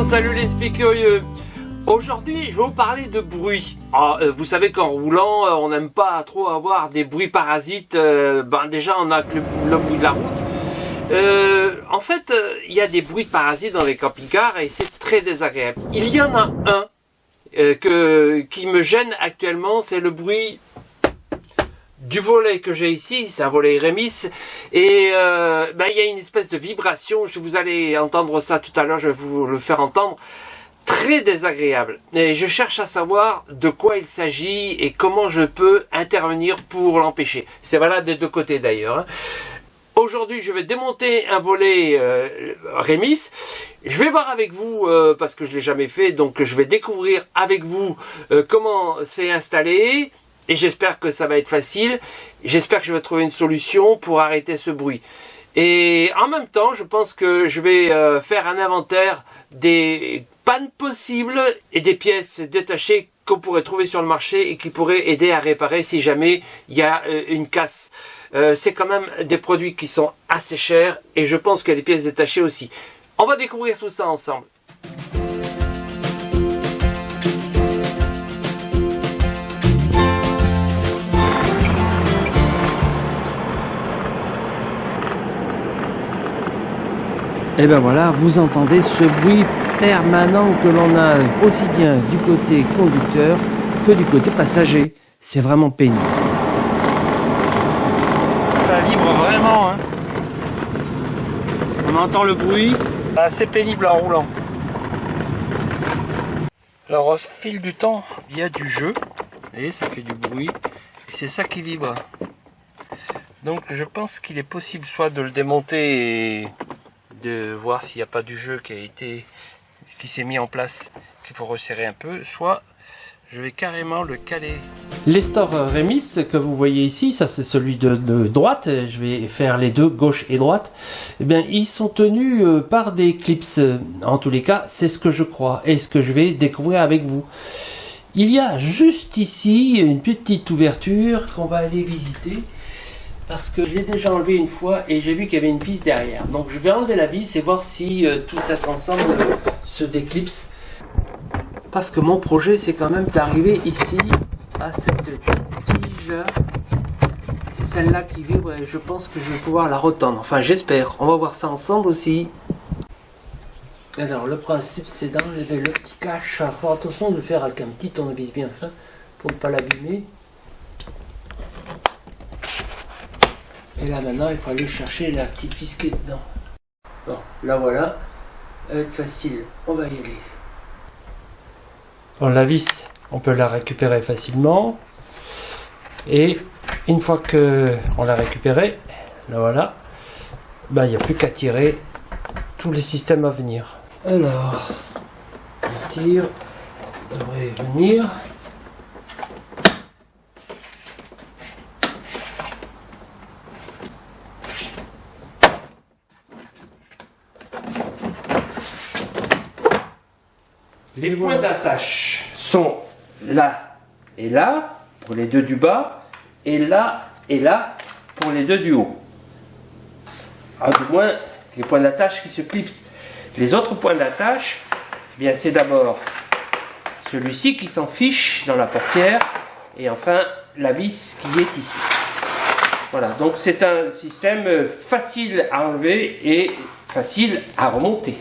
monde, salut les esprits curieux. Aujourd'hui, je vais vous parler de bruit. Vous savez qu'en roulant, on n'aime pas trop avoir des bruits parasites. Déjà, on a le bruit de la route. En fait, il y a des bruits parasites dans les camping-cars et c'est très désagréable. Il y en a un qui me gêne actuellement, c'est le bruit du volet que j'ai ici. C'est un volet Remis et il y a une espèce de vibration. Vous allez entendre ça tout à l'heure, je vais vous le faire entendre. Très désagréable. Et je cherche à savoir de quoi il s'agit et comment je peux intervenir pour l'empêcher. C'est valable des deux côtés d'ailleurs. Aujourd'hui, je vais démonter un volet Remis. Je vais voir avec vous, parce que je ne l'ai jamais fait, donc je vais découvrir avec vous comment c'est installé. Et j'espère que ça va être facile. J'espère que je vais trouver une solution pour arrêter ce bruit. Et en même temps, je pense que je vais faire un inventaire des pannes possibles et des pièces détachées qu'on pourrait trouver sur le marché et qui pourraient aider à réparer si jamais il y a une casse. C'est quand même des produits qui sont assez chers et je pense que les pièces détachées aussi. On va découvrir tout ça ensemble. Et ben voilà, vous entendez ce bruit permanent que l'on a aussi bien du côté conducteur que du côté passager. C'est vraiment pénible. Ça vibre vraiment, hein. On entend le bruit, assez pénible en roulant. Alors au fil du temps, il y a du jeu, et ça fait du bruit, et c'est ça qui vibre. Donc je pense qu'il est possible soit de le démonter et de voir s'il n'y a pas du jeu qui s'est mis en place, qu'il faut resserrer un peu, soit je vais carrément le caler. Les stores Remis que vous voyez ici, ça c'est celui de droite, je vais faire les deux, gauche et droite, eh bien ils sont tenus par des clips, en tous les cas c'est ce que je crois et ce que je vais découvrir avec vous. Il y a juste ici une petite ouverture qu'on va aller visiter. Parce que je l'ai déjà enlevé une fois et j'ai vu qu'il y avait une vis derrière. Donc je vais enlever la vis et voir si tout cet ensemble se déclipse. Parce que mon projet c'est quand même d'arriver ici à cette tige là. C'est celle-là qui vibre et je pense que je vais pouvoir la retendre. Enfin j'espère. On va voir ça ensemble aussi. Alors le principe c'est d'enlever le petit cache. Il faut attention de le faire avec un petit tournevis bien fin pour ne pas l'abîmer. Et là maintenant il faut aller chercher la petite vis qui est dedans. Bon, là voilà, ça va être facile, on va y aller. Bon, la vis, on peut la récupérer facilement. Et une fois que on l'a récupérée, là voilà, il n'y a plus qu'à tirer tous les systèmes à venir. Alors, on tire, on devrait venir. Les points d'attache sont là et là pour les deux du bas et là pour les deux du haut. Du moins les points d'attache qui se clipsent. Les autres points d'attache, bien c'est d'abord celui-ci qui s'en fiche dans la portière et enfin la vis qui est ici. Voilà, donc c'est un système facile à enlever et facile à remonter.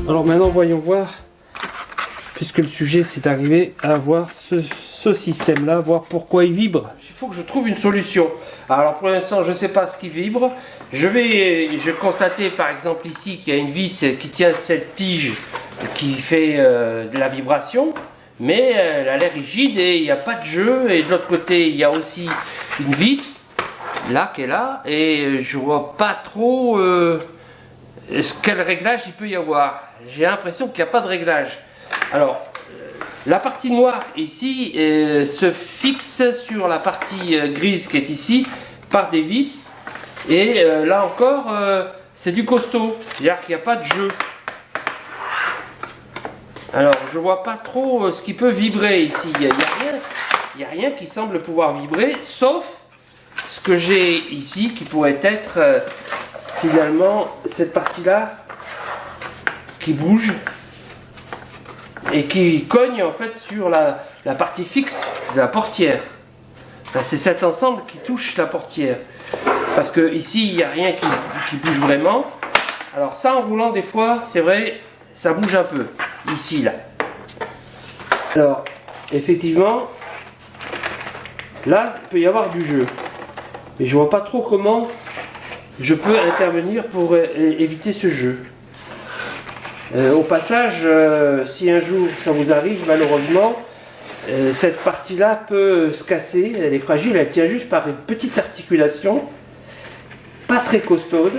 Alors maintenant voyons voir. Puisque le sujet c'est d'arriver à voir ce système là, voir pourquoi il vibre. Il faut que je trouve une solution. Alors pour l'instant je ne sais pas ce qui vibre. Je vais constater par exemple ici qu'il y a une vis qui tient cette tige qui fait de la vibration. Mais elle a l'air rigide et il n'y a pas de jeu. Et de l'autre côté il y a aussi une vis là qui est là. Et je vois pas trop quel réglage il peut y avoir. J'ai l'impression qu'il n'y a pas de réglage. Alors, la partie noire ici se fixe sur la partie grise qui est ici par des vis. Et là encore, c'est du costaud. C'est-à-dire qu'il n'y a pas de jeu. Alors, je vois pas trop ce qui peut vibrer ici. Il n'y a rien qui semble pouvoir vibrer, sauf ce que j'ai ici qui pourrait être finalement cette partie-là qui bouge. et qui cogne en fait sur la partie fixe de la portière. Enfin, c'est cet ensemble qui touche la portière. Parce que ici, il n'y a rien qui bouge vraiment. Alors ça, en roulant, des fois, c'est vrai, ça bouge un peu. Ici, là. Alors, effectivement, là, il peut y avoir du jeu. Mais je vois pas trop comment je peux intervenir pour éviter ce jeu. Au passage, si un jour ça vous arrive, malheureusement, cette partie-là peut se casser. Elle est fragile, elle tient juste par une petite articulation, pas très costaude.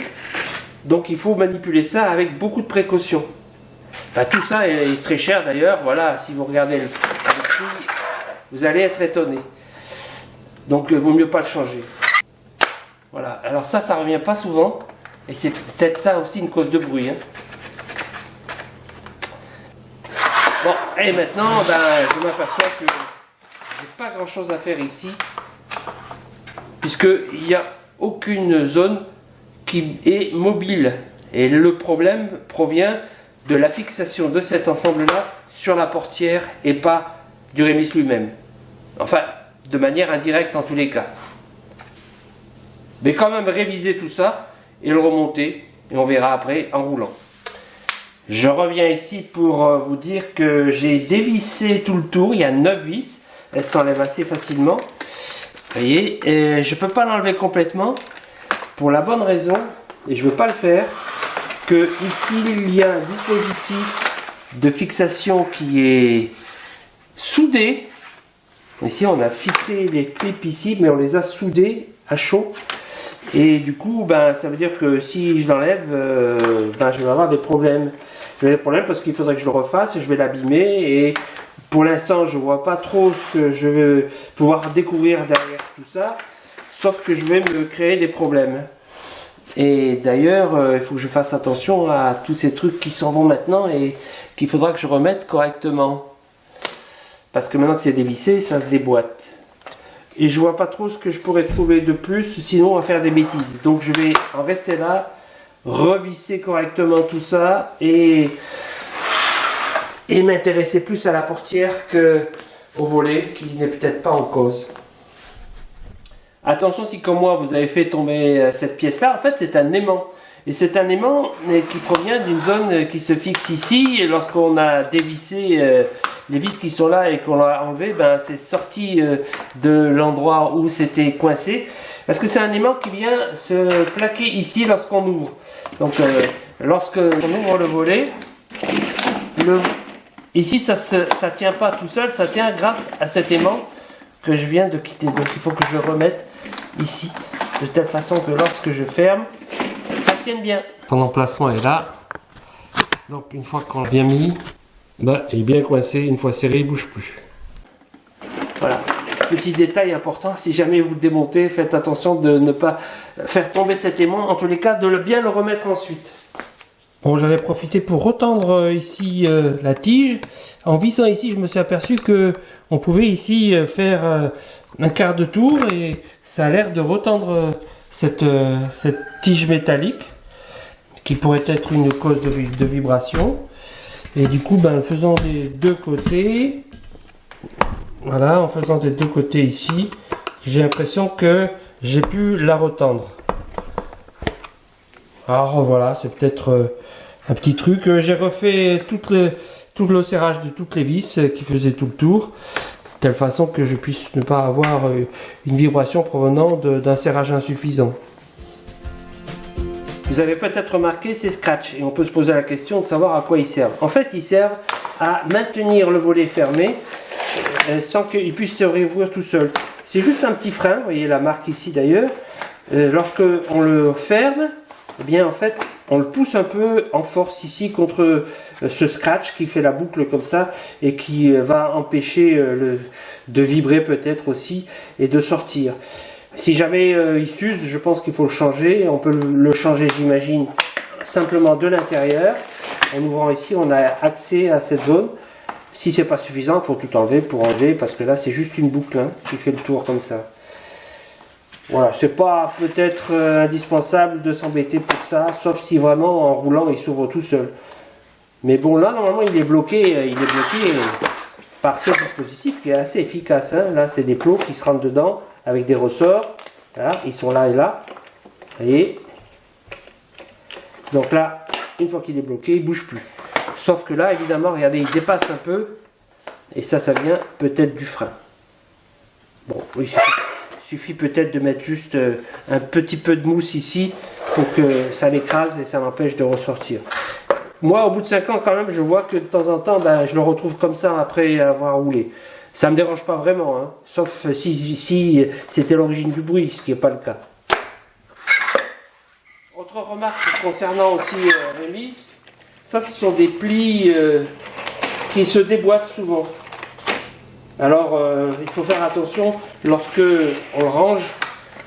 Donc il faut manipuler ça avec beaucoup de précaution. Enfin, tout ça est très cher d'ailleurs. Voilà, si vous regardez le prix, vous allez être étonné. Donc il vaut mieux pas le changer. Voilà, alors ça revient pas souvent. Et c'est peut-être ça aussi une cause de bruit. Hein. Bon, et maintenant, je m'aperçois que j'ai pas grand chose à faire ici. Puisqu'il n'y a aucune zone qui est mobile. Et le problème provient de la fixation de cet ensemble-là sur la portière et pas du rémis lui-même. Enfin, de manière indirecte en tous les cas. Mais quand même réviser tout ça et le remonter, et on verra après en roulant. Je reviens ici pour vous dire que j'ai dévissé tout le tour, il y a 9 vis, elles s'enlèvent assez facilement. Vous voyez, et je ne peux pas l'enlever complètement, pour la bonne raison, et je ne veux pas le faire, que ici il y a un dispositif de fixation qui est soudé. Ici on a fixé les clips ici, mais on les a soudés à chaud. Et du coup, ça veut dire que si je l'enlève, je vais avoir des problèmes. Je vais avoir des problèmes parce qu'il faudrait que je le refasse, je vais l'abîmer. Et pour l'instant, je ne vois pas trop ce que je vais pouvoir découvrir derrière tout ça. Sauf que je vais me créer des problèmes. Et d'ailleurs, il faut que je fasse attention à tous ces trucs qui s'en vont maintenant et qu'il faudra que je remette correctement. Parce que maintenant que c'est dévissé, ça se déboîte. Et je vois pas trop ce que je pourrais trouver de plus, sinon on va faire des bêtises. Donc je vais en rester là, revisser correctement tout ça et m'intéresser plus à la portière que au volet qui n'est peut-être pas en cause. Attention si comme moi vous avez fait tomber cette pièce-là, en fait c'est un aimant. Et c'est un aimant qui provient d'une zone qui se fixe ici et lorsqu'on a dévissé les vis qui sont là et qu'on l'a enlevé, c'est sorti de l'endroit où c'était coincé. Parce que c'est un aimant qui vient se plaquer ici lorsqu'on ouvre. Donc lorsqu'on ouvre le volet, ici ça tient pas tout seul, ça tient grâce à cet aimant que je viens de quitter. Donc il faut que je le remette ici, de telle façon que lorsque je ferme, ça tienne bien. Son emplacement est là. Donc une fois qu'on l'a bien mis, il est bien coincé, une fois serré, il ne bouge plus. Voilà, petit détail important, si jamais vous le démontez, faites attention de ne pas faire tomber cet aimant, en tous les cas de bien le remettre ensuite. Bon, j'avais profité pour retendre ici la tige. En vissant ici, je me suis aperçu que on pouvait ici faire un quart de tour et ça a l'air de retendre cette tige métallique qui pourrait être une cause de vibration. Et du coup, en faisant des deux côtés, voilà, en faisant des deux côtés ici, j'ai l'impression que j'ai pu la retendre. Alors voilà, c'est peut-être un petit truc. J'ai refait tout le serrage de toutes les vis qui faisaient tout le tour, de telle façon que je puisse ne pas avoir une vibration provenant d'un serrage insuffisant. Vous avez peut-être remarqué ces scratchs et on peut se poser la question de savoir à quoi ils servent. En fait, ils servent à maintenir le volet fermé sans qu'il puisse se rouvrir tout seul. C'est juste un petit frein, vous voyez la marque ici d'ailleurs. Lorsque on le ferme, eh bien en fait, on le pousse un peu en force ici contre ce scratch qui fait la boucle comme ça et qui va empêcher de vibrer peut-être aussi et de sortir. Si jamais il s'use, je pense qu'il faut le changer. On peut le changer, j'imagine, simplement de l'intérieur. En ouvrant ici, on a accès à cette zone. Si c'est pas suffisant, il faut tout enlever pour enlever, parce que là, c'est juste une boucle qui fait le tour comme ça. Voilà, c'est pas peut-être indispensable de s'embêter pour ça, sauf si vraiment en roulant, il s'ouvre tout seul. Mais bon, là, normalement, il est bloqué par ce dispositif qui est assez efficace. Hein. Là, c'est des plots qui se rentrent dedans avec des ressorts. Voilà, ils sont là et là. Vous voyez. Donc là, une fois qu'il est bloqué, il ne bouge plus. Sauf que là, évidemment, regardez, il dépasse un peu. Et ça vient peut-être du frein. Bon, oui, il suffit peut-être de mettre juste un petit peu de mousse ici pour que ça l'écrase et ça l'empêche de ressortir. Moi, au bout de 5 ans, quand même, je vois que de temps en temps, je le retrouve comme ça après avoir roulé. Ça ne me dérange pas vraiment, hein, sauf si c'était l'origine du bruit, ce qui n'est pas le cas. Autre remarque concernant aussi Remis, ça ce sont des plis qui se déboîtent souvent. Alors il faut faire attention lorsque on le range,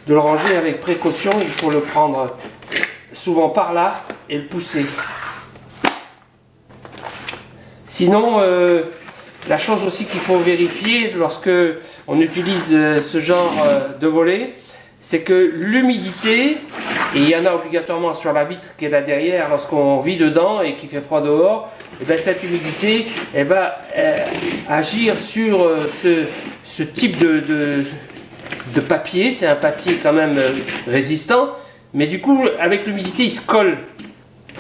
de le ranger avec précaution. Il faut le prendre souvent par là et le pousser. Sinon, la chose aussi qu'il faut vérifier lorsque on utilise ce genre de volet, c'est que l'humidité, et il y en a obligatoirement sur la vitre qui est là derrière lorsqu'on vit dedans et qu'il fait froid dehors, et bien cette humidité, elle va agir sur ce type de papier. C'est un papier quand même résistant, mais du coup avec l'humidité il se colle.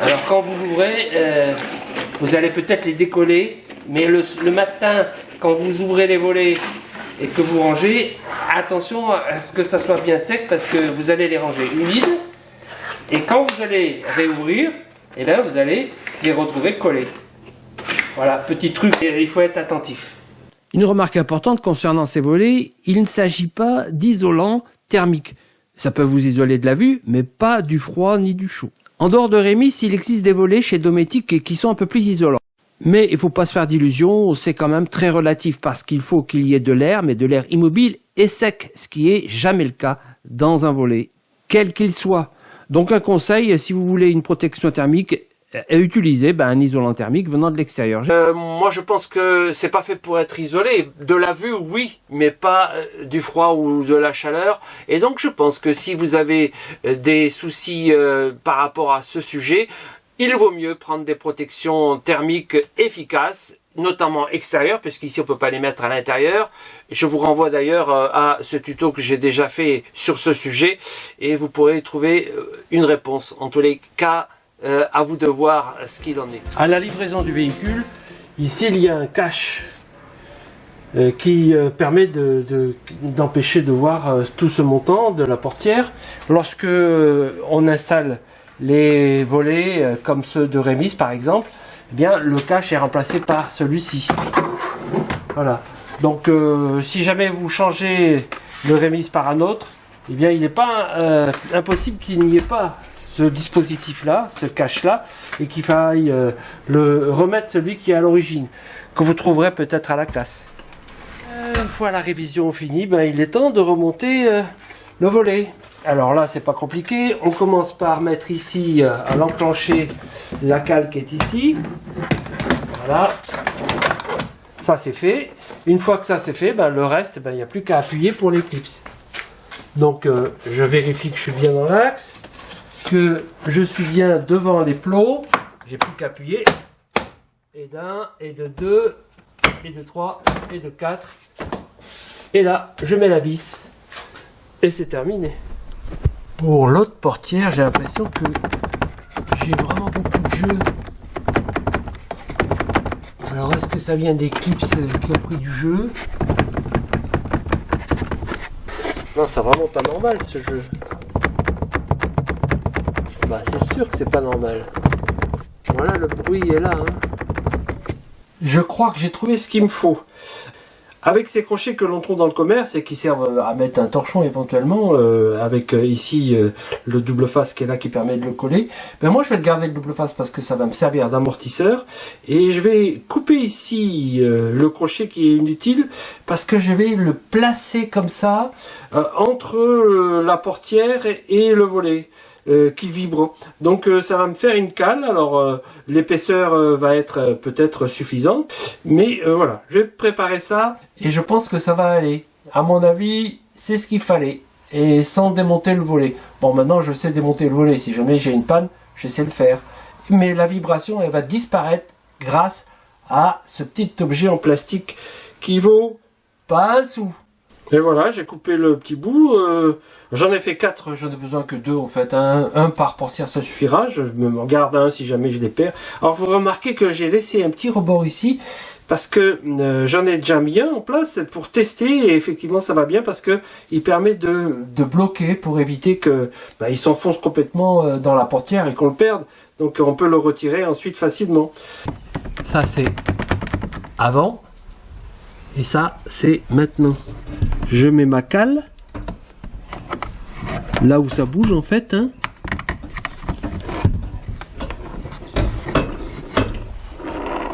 Alors quand vous l'ouvrez, vous allez peut-être les décoller, mais le matin quand vous ouvrez les volets et que vous rangez, attention à ce que ça soit bien sec parce que vous allez les ranger humides. Et quand vous allez réouvrir, et là vous allez les retrouver collés. Voilà, petit truc, il faut être attentif. Une remarque importante concernant ces volets, il ne s'agit pas d'isolant thermique. Ça peut vous isoler de la vue, mais pas du froid ni du chaud. En dehors de Remis, il existe des volets chez Dometic qui sont un peu plus isolants. Mais il ne faut pas se faire d'illusions, c'est quand même très relatif parce qu'il faut qu'il y ait de l'air, mais de l'air immobile et sec, ce qui est jamais le cas dans un volet, quel qu'il soit. Donc un conseil, si vous voulez une protection thermique, utilisez un isolant thermique venant de l'extérieur. Moi je pense que c'est pas fait pour être isolé. De la vue oui, mais pas du froid ou de la chaleur. Et donc je pense que si vous avez des soucis par rapport à ce sujet, il vaut mieux prendre des protections thermiques efficaces, notamment extérieures, puisqu'ici on peut pas les mettre à l'intérieur. Je vous renvoie d'ailleurs à ce tuto que j'ai déjà fait sur ce sujet et vous pourrez trouver une réponse. En tous les cas, à vous de voir ce qu'il en est. À la livraison du véhicule, ici il y a un cache qui permet d'empêcher de voir tout ce montant de la portière. Lorsque on installe les volets comme ceux de Remis par exemple, eh bien le cache est remplacé par celui-ci. Voilà. Donc si jamais vous changez le Remis par un autre, eh bien il n'est pas impossible qu'il n'y ait pas ce dispositif là, ce cache là, et qu'il faille le remettre celui qui est à l'origine, que vous trouverez peut-être à la casse. Une fois la révision finie, il est temps de remonter le volet. Alors là c'est pas compliqué, on commence par mettre ici à l'enclencher la cale qui est ici. Voilà, ça c'est fait. Une fois que ça c'est fait, le reste, il n'y a plus qu'à appuyer pour les clips. Donc je vérifie que je suis bien dans l'axe, que je suis bien devant les plots, j'ai plus qu'à appuyer, et d'un, et de deux, et de trois, et de quatre, et là je mets la vis, et c'est terminé. Pour l'autre portière, j'ai l'impression que j'ai vraiment beaucoup de jeu. Alors est-ce que ça vient des clips qui ont pris du jeu? Non, c'est vraiment pas normal ce jeu. C'est sûr que c'est pas normal. Voilà, le bruit est là. Je crois que j'ai trouvé ce qu'il me faut. Avec ces crochets que l'on trouve dans le commerce et qui servent à mettre un torchon éventuellement, avec ici le double face qui est là qui permet de le coller, moi je vais le garder le double face parce que ça va me servir d'amortisseur. Et je vais couper ici le crochet qui est inutile parce que je vais le placer comme ça entre la portière et le volet. Qui vibre. Donc ça va me faire une cale. Alors l'épaisseur va être peut-être suffisante, mais voilà, je vais préparer ça et je pense que ça va aller. À mon avis, c'est ce qu'il fallait, et sans démonter le volet. Bon, maintenant je sais démonter le volet. Si jamais j'ai une panne, je sais le faire. Mais la vibration, elle va disparaître grâce à ce petit objet en plastique qui vaut pas un sou. Et voilà, j'ai coupé le petit bout. J'en ai fait 4, j'en ai besoin que 2 en fait. Un par portière, ça suffira. Je me garde un si jamais je les perds. Alors vous remarquez que j'ai laissé un petit rebord ici parce que j'en ai déjà mis un en place pour tester et effectivement ça va bien parce que il permet de bloquer pour éviter que il s'enfonce complètement dans la portière et qu'on le perde. Donc on peut le retirer ensuite facilement. Ça c'est avant et ça c'est maintenant. Je mets ma cale là où ça bouge en fait. Hein.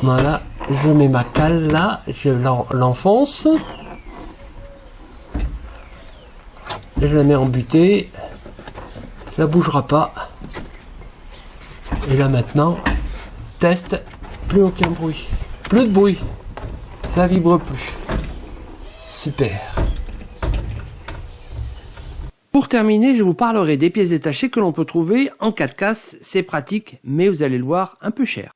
Voilà, je mets ma cale là, je l'enfonce. Et je la mets en butée. Ça bougera pas. Et là maintenant, test, plus aucun bruit. Plus de bruit. Ça vibre plus. Super. Pour terminer, je vous parlerai des pièces détachées que l'on peut trouver en cas de casse. C'est pratique, mais vous allez le voir, un peu cher.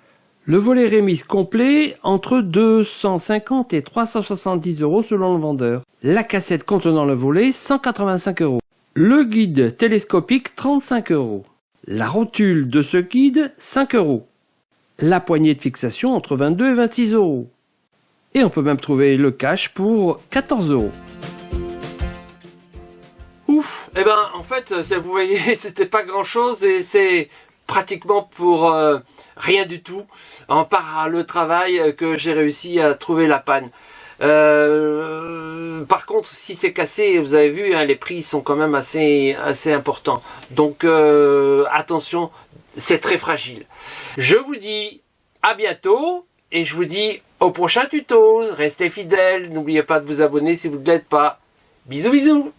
Le volet Remis complet, entre 250 et 370 € selon le vendeur. La cassette contenant le volet, 185 €. Le guide télescopique, 35 €. La rotule de ce guide, 5 €. La poignée de fixation, entre 22 et 26 €. Et on peut même trouver le cache pour 14 €. Ouf. Eh ben, en fait, vous voyez, c'était pas grand-chose et c'est pratiquement pour rien du tout, en part le travail que j'ai réussi à trouver la panne. Par contre, si c'est cassé, vous avez vu, hein, les prix sont quand même assez importants. Donc, attention, c'est très fragile. Je vous dis à bientôt et je vous dis au prochain tuto. Restez fidèles, n'oubliez pas de vous abonner si vous ne l'êtes pas. Bisous bisous.